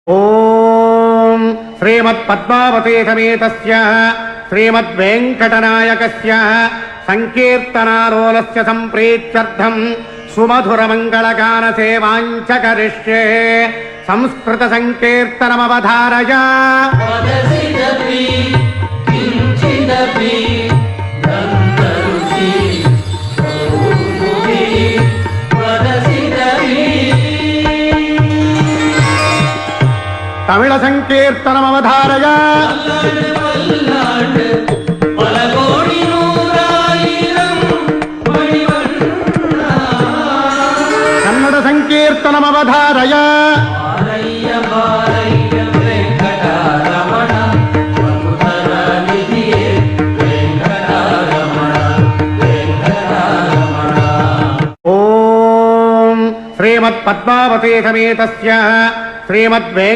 ఓం శ్రీమత్పద్మావతి సమేతస్య శ్రీమద్వేంకటనాయకస్య సంకీర్తనాలోలస్య సంప్రీత్యర్థం సుమధురమంగళగాన సేవాంచ కరిష్యే. సంస్కృత సంకీర్తనమవధారయ. తమిళ సంకీర్తనమవధారయ. కన్నడ సంకీర్తనమవధారయ. ఓం శ్రీమత్పద్మావతి సమేతస్య శ్రీమద్వే